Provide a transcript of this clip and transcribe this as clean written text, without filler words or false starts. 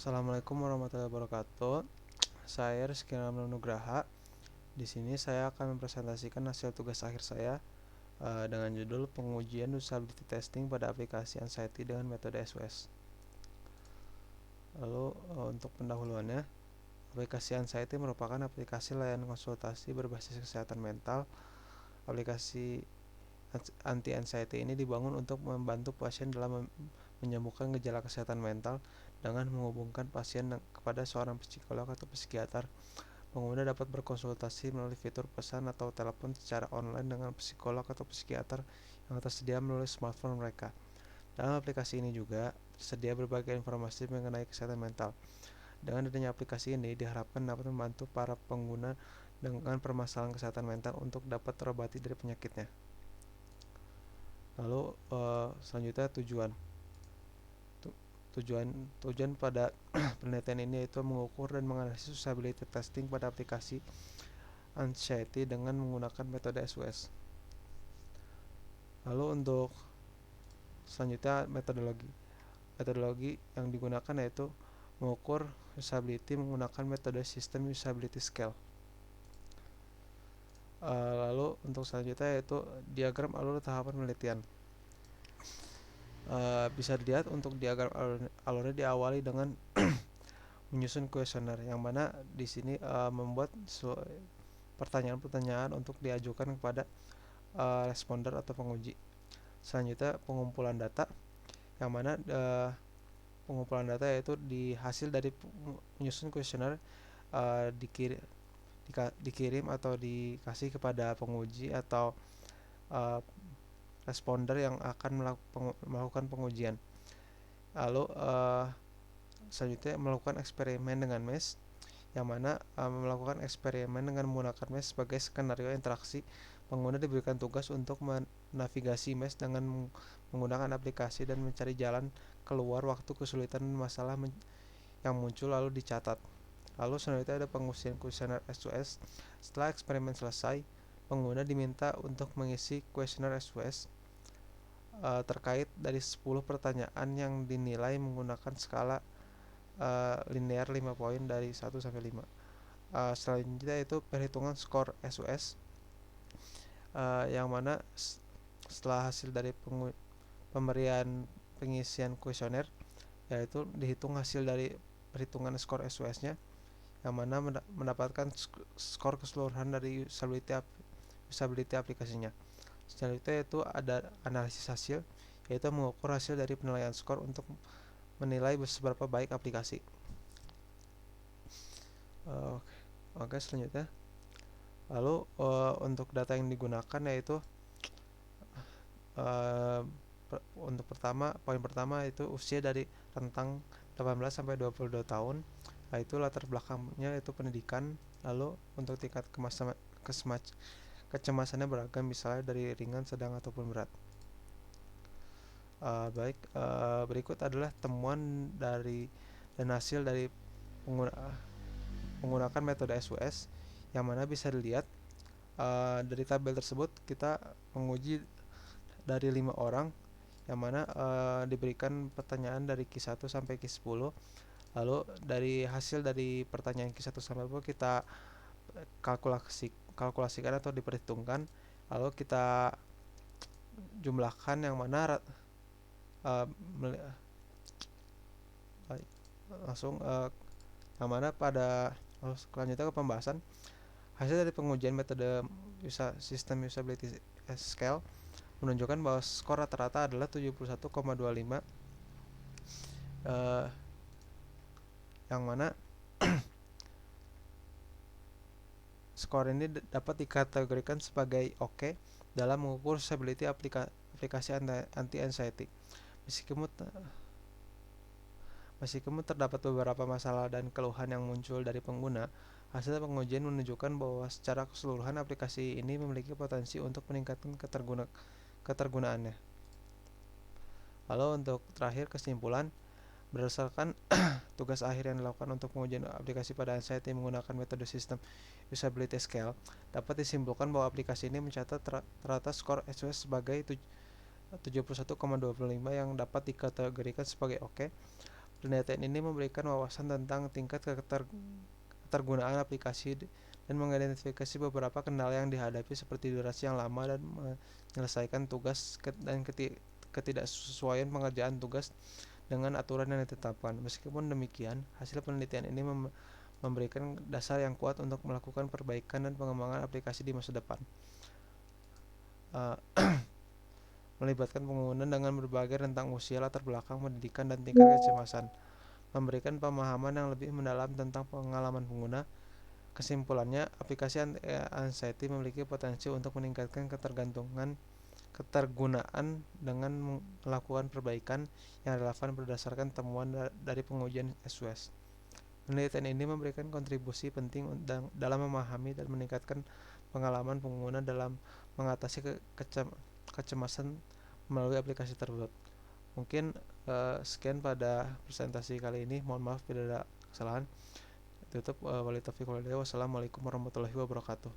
Assalamualaikum warahmatullahi wabarakatuh. Saya Rizky Nugraha. Di sini saya akan mempresentasikan hasil tugas akhir saya dengan judul pengujian usability testing pada aplikasi Anxiety dengan metode SOS. Lalu untuk pendahuluannya, aplikasi Anxiety merupakan aplikasi layanan konsultasi berbasis kesehatan mental. Aplikasi anti-anxiety ini dibangun untuk membantu pasien dalam menyembuhkan gejala kesehatan mental dengan menghubungkan pasien kepada seorang psikolog atau psikiater. Pengguna dapat berkonsultasi melalui fitur pesan atau telepon secara online dengan psikolog atau psikiater yang tersedia melalui smartphone mereka. Dalam aplikasi ini juga tersedia berbagai informasi mengenai kesehatan mental. Dengan adanya aplikasi ini diharapkan dapat membantu para pengguna dengan permasalahan kesehatan mental untuk dapat terobati dari penyakitnya. Lalu selanjutnya tujuan pada penelitian ini yaitu mengukur dan menganalisis usability testing pada aplikasi Anxiety dengan menggunakan metode SOS. Lalu untuk selanjutnya metodologi yang digunakan yaitu mengukur usability menggunakan metode System Usability Scale. Lalu untuk selanjutnya yaitu diagram alur tahapan penelitian. Bisa dilihat untuk diagram alurnya diawali dengan menyusun kuesioner, yang mana di sini membuat pertanyaan-pertanyaan untuk diajukan kepada responder atau penguji. Selanjutnya pengumpulan data, yang mana pengumpulan data yaitu hasil dari menyusun kuesioner dikirim atau dikasih kepada penguji atau responder yang akan melakukan pengujian. Lalu selanjutnya melakukan eksperimen dengan mesh, yang mana melakukan eksperimen dengan menggunakan mesh sebagai skenario interaksi. Pengguna diberikan tugas untuk menavigasi mesh dengan menggunakan aplikasi dan mencari jalan keluar waktu kesulitan masalah yang muncul lalu dicatat. Lalu selanjutnya ada pengujian kuesioner SOS. Setelah eksperimen selesai, pengguna diminta untuk mengisi kuesioner SOS terkait dari 10 pertanyaan yang dinilai menggunakan skala linear 5 poin dari 1 sampai 5. Selanjutnya itu perhitungan skor SOS, yang mana setelah hasil dari pemberian pengisian kuesioner, yaitu dihitung hasil dari perhitungan skor SOS-nya, yang mana mendapatkan skor keseluruhan dari usability aplikasinya. Selanjutnya itu ada analisis hasil, yaitu mengukur hasil dari penilaian skor untuk menilai seberapa baik aplikasi. Oke, selanjutnya. Lalu untuk data yang digunakan yaitu untuk poin pertama itu usia dari rentang 18 sampai 22 tahun. Itu latar belakangnya itu pendidikan. Lalu untuk tingkat kecemasannya beragam, misalnya dari ringan, sedang ataupun berat. Berikut adalah temuan dan hasil dari menggunakan metode SOS, yang mana bisa dilihat dari tabel tersebut kita menguji dari 5 orang, yang mana diberikan pertanyaan dari Q1 sampai Q10. Lalu dari hasil dari pertanyaan Q1 sampai 10 kita kalkulasikan atau diperhitungkan, lalu kita jumlahkan, yang mana yang mana pada selanjutnya ke pembahasan hasil dari pengujian metode System Usability Scale menunjukkan bahwa skor rata-rata adalah 71,25, yang mana skor ini dapat dikategorikan sebagai oke dalam mengukur usability aplikasi anti-anxiety. Meskipun terdapat beberapa masalah dan keluhan yang muncul dari pengguna, hasil pengujian menunjukkan bahwa secara keseluruhan aplikasi ini memiliki potensi untuk meningkatkan ketergunaannya. Lalu untuk terakhir kesimpulan, berdasarkan tugas akhir yang dilakukan untuk pengujian aplikasi pada Anxiety menggunakan metode System Usability Scale, dapat disimpulkan bahwa aplikasi ini mencatat rata skor SOS sebagai 71,25 yang dapat dikategorikan sebagai oke. Penelitian ini memberikan wawasan tentang tingkat ketergunaan aplikasi dan mengidentifikasi beberapa kendala yang dihadapi seperti durasi yang lama dan menyelesaikan tugas dan ketidaksesuaian pengerjaan tugas dengan aturan yang ditetapkan. Meskipun demikian, hasil penelitian ini memberikan dasar yang kuat untuk melakukan perbaikan dan pengembangan aplikasi di masa depan. Uh, Melibatkan pengguna dengan berbagai rentang usia, latar belakang pendidikan, dan tingkat kecemasan, memberikan pemahaman yang lebih mendalam tentang pengalaman pengguna. Kesimpulannya, aplikasi anxiety memiliki potensi untuk meningkatkan ketergunaan dengan melakukan perbaikan yang relevan berdasarkan temuan dari pengujian SWS. Penelitian ini memberikan kontribusi penting dalam memahami dan meningkatkan pengalaman pengguna dalam mengatasi kecemasan melalui aplikasi tersebut. Mungkin sekian pada presentasi kali ini. Mohon maaf bila ada kesalahan. Tutup. Wassalamualaikum warahmatullahi wabarakatuh.